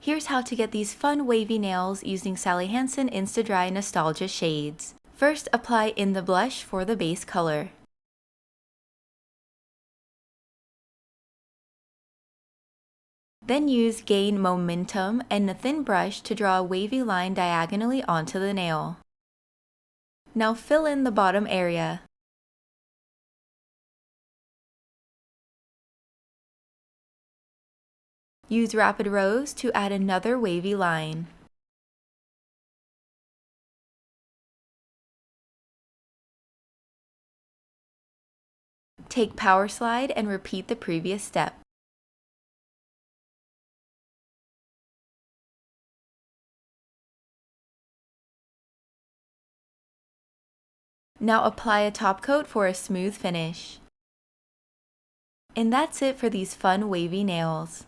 Here's how to get these fun wavy nails using Sally Hansen Insta-Dri Nostalgia shades. First, apply in the blush for the base color. Then use Gain Momentum and a thin brush to draw a wavy line diagonally onto the nail. Now fill in the bottom area. Use Rapid Rose to add another wavy line. Take Power Slide and repeat the previous step. Now apply a top coat for a smooth finish. And that's it for these fun wavy nails.